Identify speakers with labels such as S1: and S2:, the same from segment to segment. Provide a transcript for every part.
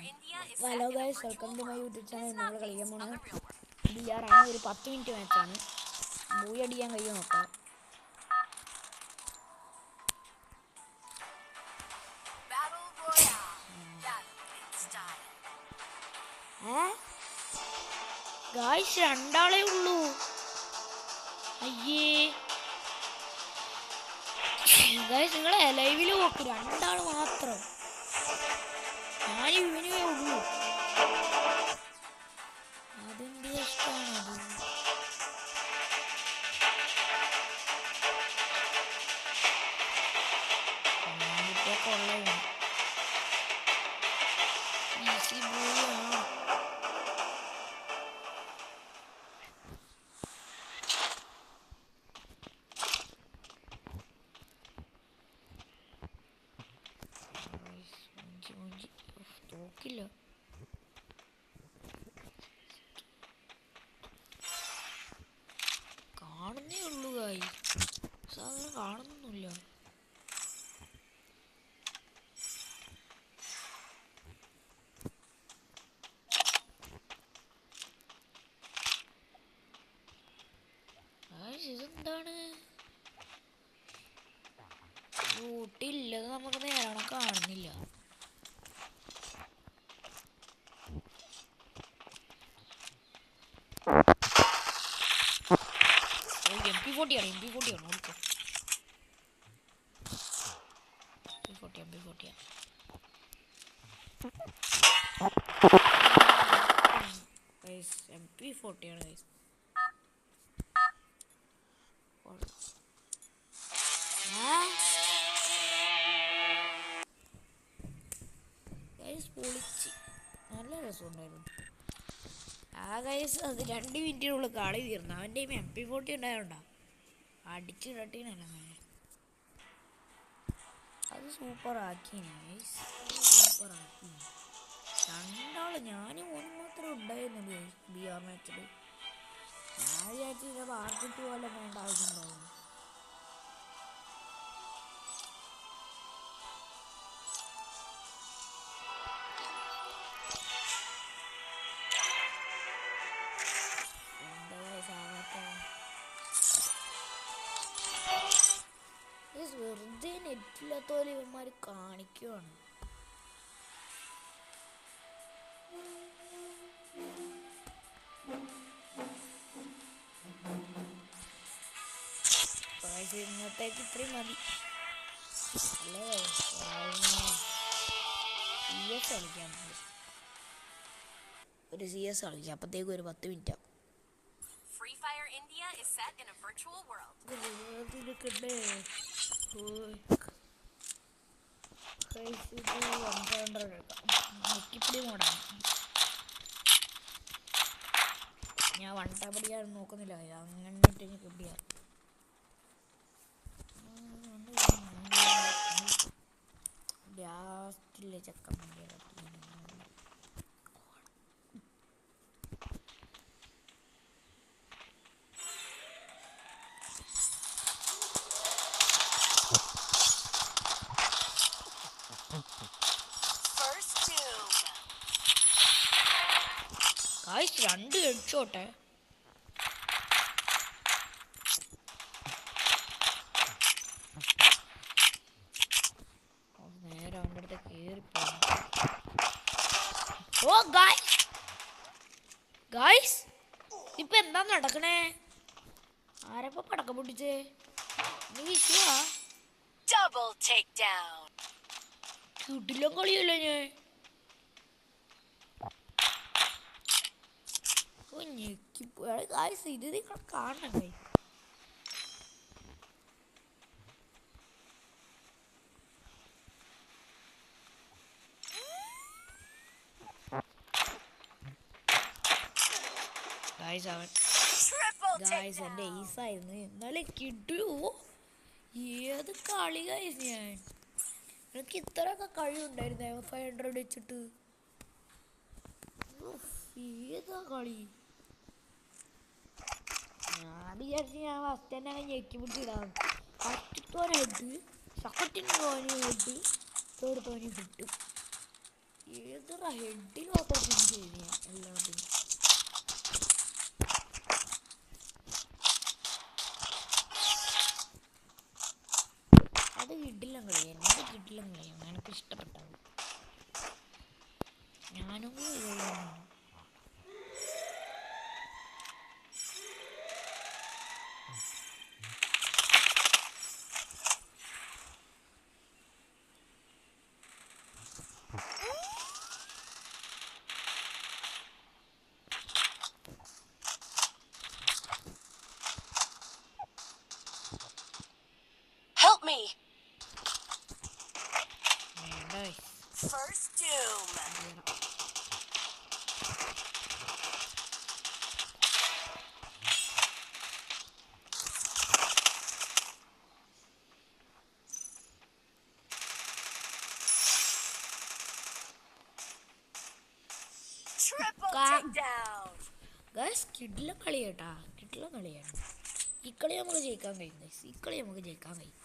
S1: Hello guys, welcome to my YouTube channel. നമ്മൾ കളിക്കാൻ പോണത് BR ആണ്. ഒരു 10 മിനിറ്റ് മാച്ചാണ്. ബൂയി അടിക്കാൻ കഴിയും നോക്കാം. ഗൈസ് രണ്ടാളേ ഉള്ളൂ. അയ്യേ ഗൈസ്, നിങ്ങളെ ലൈവില് നോക്കൂ, രണ്ടാൾ മാത്രം. ഞാൻ ഇവനേ ഉള്ളൂ. അതെന്ത് കഷ്ടമാണത്. കൊള്ളയാണ്. ഈസി ബോയാണ്. തോക്കില്ല. കാണുന്നേ ഉള്ളൂ കായി, സാധനം കാണുന്നൊന്നുമില്ല. ഇതെന്താണ് റൂട്ടില്ലത്, നമുക്ക് നേരാണോ കാണുന്നില്ല. MP40 ആണ്, MP40 ആണ്. ഓടിക്കോ. MP40 ഗൈസ്, MP40 ആണ് ഗൈസ്. ഗൈസ് പൊളിച്ച് നല്ല രസമുണ്ടായിരുന്നു. ഗൈസ് അത് 2 മിനിറ്റിനുള്ളിൽ കളി തീർന്നു. അവൻ്റെ MP40 ഉണ്ടായോണ്ടാ അടിച്ചു കട്ടീനല്ല. അത് സൂപ്പറാക്കി ഗൈസ്, സൂപ്പറാക്കി. രണ്ടാള് ഞാനും ഓന് മാത്രമേ ഉണ്ടായിരുന്നുള്ളൂ ഗൈസ് BR മാച്ചിൽ. ഞാൻ വിചാരിച്ചു ചിലപ്പോൾ ആർക്കിട്ട് പോലെ വേണ്ട ആവശ്യമുണ്ടാവും. വെറുതെ നെറ്റില്ലാത്തോലെ ഇവന്മാർ കാണിക്കുവാണ്. ഇന്നത്തേക്ക് ഇത്രയും മതി. അല്ലേ CS കളിക്കാൻ പോകും. ഒരു CS കളിക്കാം, അപ്പത്തേക്കും ഒരു 10 മിനിറ്റ് ആവും. നെക്കിപ്പിടി മോഡാണ്. ഞാൻ വണ്ടാപടിയാൻ നോക്കുന്നില്ല, അങ്ങനെ കിട്ടിയ ലാസ്റ്റിലെ ചക്കം. Guys 2 headshot. നേരെ അവൻ്റെ അടുത്ത് കയറിപ്പോ. ഓ ഗൈസ് ഇപ്പൊ എന്താ നടക്കണേ? ആരപ്പോ പടക്കം പൊട്ടിച്ചേ? കിടിലം കളിയല്ലേ ഞാൻ. ഇത് നിങ്ങൾ കാണണം ഗൈസ്. ഗൈസ് എൻ്റെ ഈസായിരുന്നു എന്നാലേ കിട്ടുമോ? ഏത് കളി ഗൈസ്. എനിക്ക് ഇത്രയൊക്കെ കഴിവുണ്ടായിരുന്നു 500 വെച്ചിട്ട്. ഏതാ കളി. ഞാൻ വിചാരിച്ചു ഞാൻ ഫസ്റ്റ് തന്നെ ഞെക്കി പിടിച്ചിടാം. ഫസ്റ്റ് തോനെ ഹെഡ്, സെക്കൻഡിന് തോനെ ഹെഡ്, തേർഡ് തോനെ കിട്ടും. ഏതൊരു ഹെഡിൽ മാത്രം ഫിനിഷ് ചെയ്ത് ഞാൻ എല്ലാത്തിനും. അത് കിട്ടില്ല കളിയാണ്, അത് കിട്ടില്ല കളിയാണ്, എനിക്ക് ഇഷ്ടപ്പെട്ടത്. ഞാനും ഇതുതന്നെയാണ്.
S2: Help me.
S1: Nice.
S2: First doom. Triple takedown.
S1: Guys കിടിലൻ കളി കേട്ടാ, കിടിലൻ കളിയാണ്. ഈ കളി നമുക്ക് ജയിക്കാൻ കഴിയും ഗൈസ്, ഈ കളി നമുക്ക് ജയിക്കാൻ കഴിയും.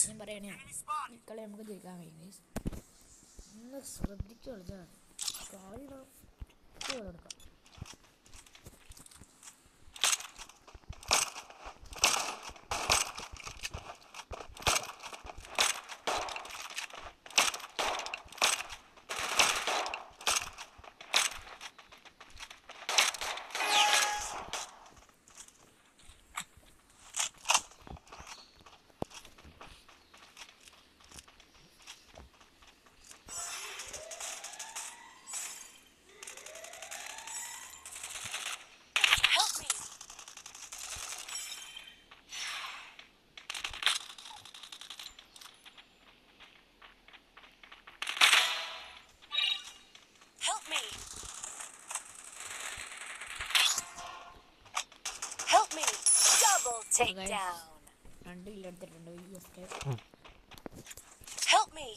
S1: ഞാൻ പറയണേ, ഈ കളി നമുക്ക് ജയിക്കാൻ കഴിയും ഗൈസ്. ഒന്ന് ശ്രദ്ധിച്ചു കളിച്ചാൽ കളി എടുക്കാം.
S2: Takedown. Help me.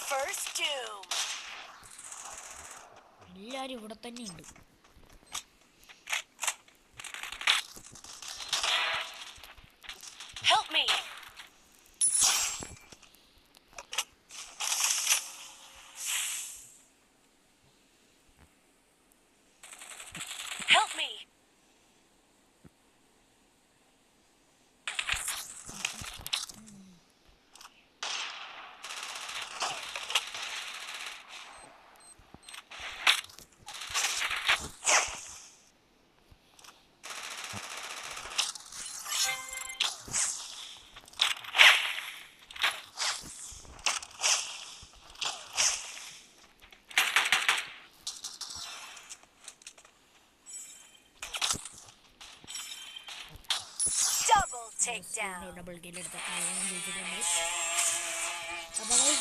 S2: First doom.
S1: എല്ലാരും ഇവിടെ തന്നെയുണ്ട്.
S2: Help me. Help me. Double takedown.
S1: Double kill എടുത്ത ജയിച്ചിട്ടുണ്ട്. അപ്പോൾ